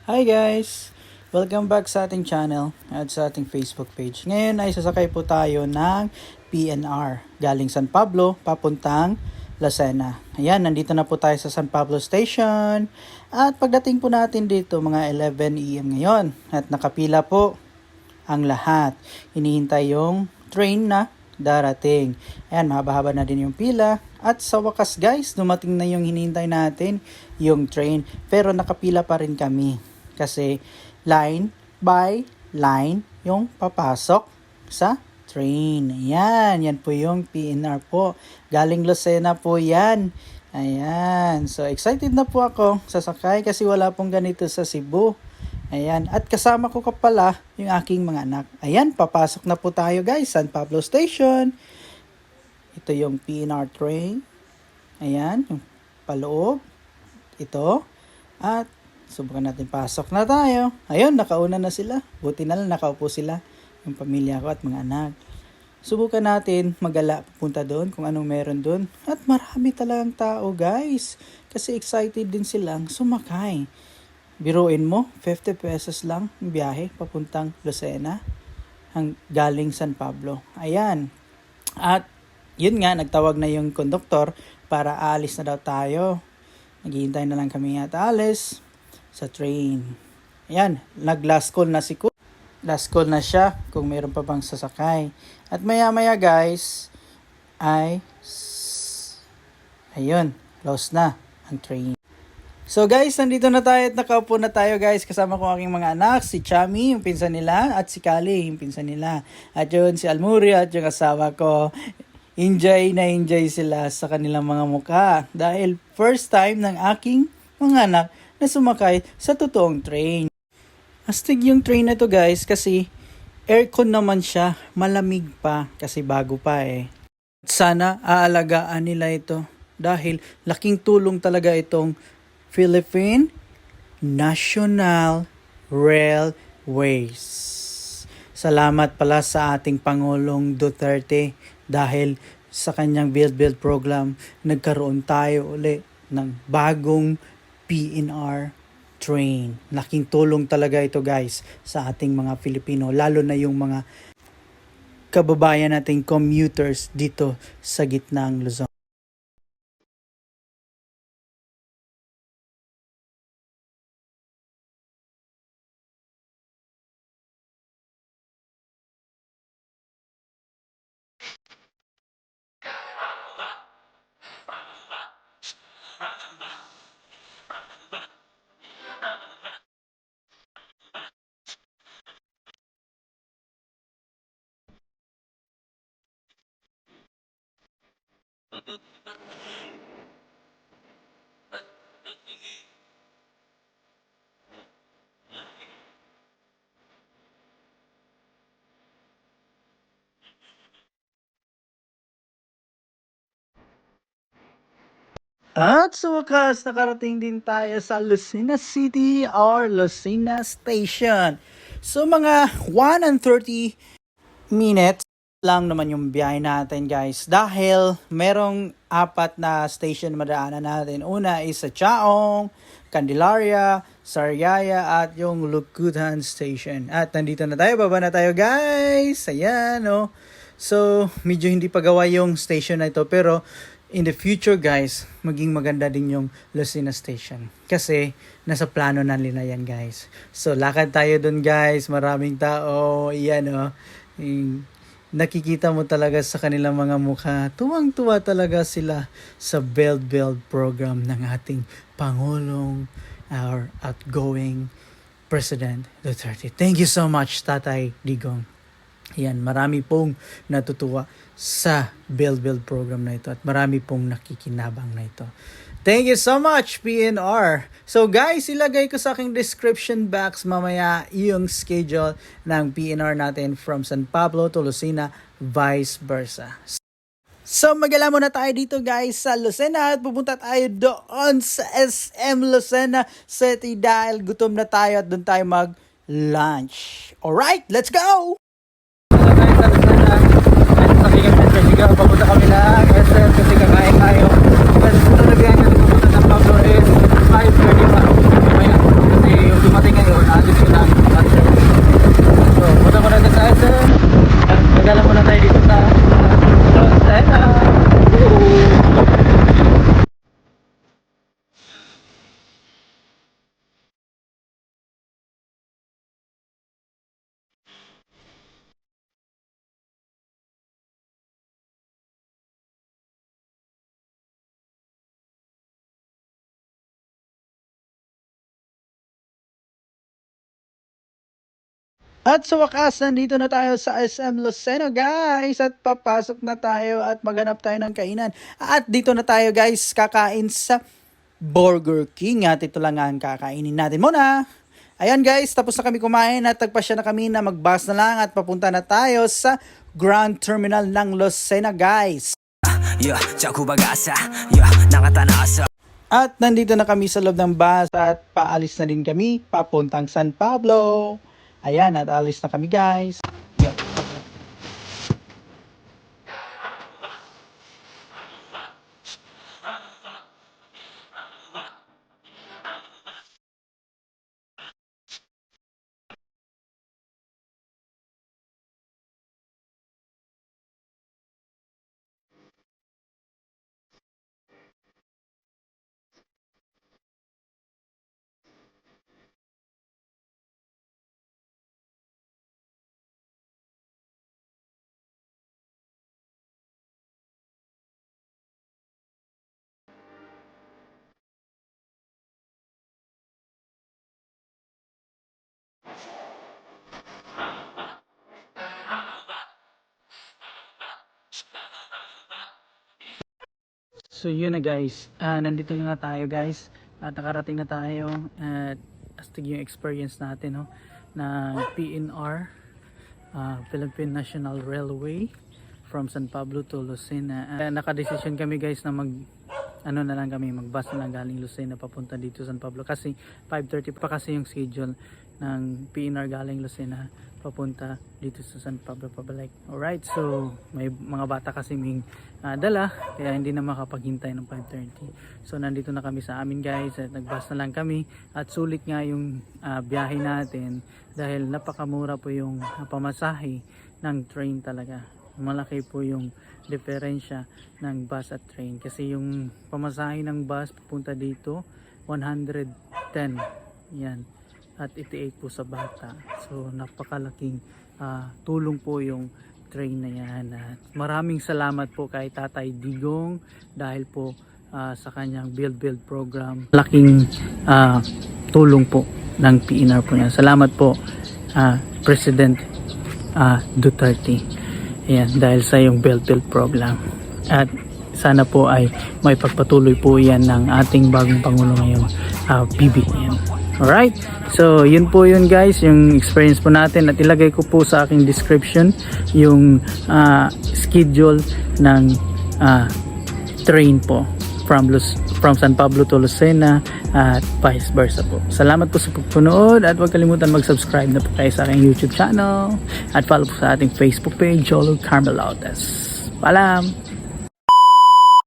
Hi guys! Welcome back sa ating channel at sa ating Facebook page. Ngayon ay sasakay po tayo ng PNR galing San Pablo papuntang Lucena. Ayan, nandito na po tayo sa San Pablo Station at pagdating po natin dito mga 11 AM ngayon at nakapila po ang lahat. Hinihintay yung train na darating. Ayan, mahaba-haba na din yung pila. At sa wakas guys, dumating na yung hinihintay natin, yung train. Pero nakapila pa rin kami. Kasi line by line yung papasok sa train. Ayan, yan po yung PNR po. Galing Lucena po yan. Ayan, so excited na po ako sasakay kasi wala pong ganito sa Cebu. Ayan, at kasama ko ka pala yung aking mga anak. Ayan, papasok na po tayo guys, San Pablo Station. Ito yung PNR train. Ayan, yung paloob. Ito. At subukan natin, pasok na tayo. Ayun, nakauna na sila. Buti na lang nakaupo sila, yung pamilya ko at mga anak. Subukan natin magala pupunta doon kung anong meron doon. At marami talagang tao guys. Kasi excited din silang sumakay. Biruin mo, 50 pesos lang ang biyahe papuntang Lucena galing San Pablo. Ayan. At yun nga, nagtawag na yung konduktor para aalis na daw tayo. Naghihintay na lang kami at alis sa train. Ayan, nag-last call na si Kuya. Last call na siya kung mayroon pa bang sasakay. At maya-maya guys, ayun, close na ang train. So guys, nandito na tayo at nakaupo na tayo guys. Kasama ko aking mga anak, si Chami, yung pinsan nila, at si Kali, yung pinsan nila. At yun, si Almuri at yung asawa ko. Enjoy na enjoy sila sa kanilang mga mukha. Dahil first time ng aking mga anak na sumakay sa totoong train. Astig yung train na to guys kasi aircon naman siya. Malamig pa kasi bago pa eh. Sana aalagaan nila ito. Dahil laking tulong talaga itong Philippine National Railways. Salamat pala sa ating Pangulong Duterte dahil sa kanyang Build program nagkaroon tayo uli ng bagong PNR train. Laking tulong talaga ito guys sa ating mga Filipino, lalo na yung mga kababayan nating commuters dito sa gitnang Luzon. At sa wakas, nakarating din tayo sa Lucena City or Lucena Station. So mga 1 and 30 minutes lang naman yung biyahe natin guys. Dahil merong 4 na station madaanan natin. Una is sa Chaong, Candelaria, Sariaya at yung Lukutan Station. At nandito na tayo, baba na tayo guys. Ayan oh. So medyo hindi pa gawa yung station na ito pero in the future guys, maging maganda din yung Lucena Station. Kasi nasa plano na nila yan guys. So lakad tayo dun guys, maraming tao. Iyan oh. Nakikita mo talaga sa kanilang mga mukha. Tuwang-tuwa talaga sila sa Build program ng ating Pangulong, our outgoing President Duterte. Thank you so much Tatay Digong. Yan, marami pong natutuwa sa Build program na ito at marami pong nakikinabang na ito. Thank you so much PNR. So guys, ilagay ko sa aking description box mamaya yung schedule ng PNR natin from San Pablo to Lucena, vice versa. So magala muna tayo dito guys sa Lucena at pupunta tayo doon sa SM Lucena City dahil gutom na tayo at doon tayo mag-lunch. Alright, let's go! Sabi kami ng Tresiga, papunta kami na SM kasi kakain tayo. Kasi sunod na biyahe natin papunta ng Pablo is 5:30 pa. Kasi yung dumating ang At sa wakas, nandito na tayo sa SM Luceno guys at papasok na tayo at maghanap tayo ng kainan. At dito na tayo guys, kakain sa Burger King at ito lang ang kakainin natin muna. Ayan guys, tapos na kami kumain at tagpasya na kami na mag-bus na lang at papunta na tayo sa Grand Terminal ng Lucena guys. Yeah, 자꾸 bagasa. Yeah, nakatanaasa. At nandito na kami sa loob ng bus at paalis na din kami papuntang San Pablo. Ayan, at alis na kami guys. Yep. So yun na guys, nandito na tayo guys at nakarating na tayo at astig yung experience natin no, na PNR, Philippine National Railway from San Pablo to Lucena. Nakadesisyon kami guys na na lang kami, mag-bus na lang galing Lucena papunta dito San Pablo kasi 5:30 pa kasi yung schedule ng PNR galing Lucena papunta dito sa San Pablo pabalik. Alright, so may mga bata kasi may dala kaya hindi na makapaghintay ng 5:30. So nandito na kami sa amin guys at nag-bus na lang kami at sulit nga yung biyahe natin dahil napakamura po yung pamasahe ng train talaga. Malaki po yung diferensya ng bus at train kasi yung pamasahe ng bus papunta dito 110 yan at 88 po sa bata. So napakalaking tulong po yung train na yan at maraming salamat po kay Tatay Digong dahil po sa kanyang build program. Laking tulong po ng PNR po yan. Salamat po President Duterte. Ayan, dahil sa yung build program. At sana po ay may pagpatuloy po yan ng ating bagong Pangulo ngayong BBM. Alright, so yun po yun guys, yung experience po natin at ilagay ko po sa aking description yung schedule ng train po from San Pablo to Lucena at vice versa po. Salamat po sa pagpunood at huwag kalimutan mag-subscribe na po kayo sa aking YouTube channel at follow po sa ating Facebook page, Jolo Carmelotes. Paalam!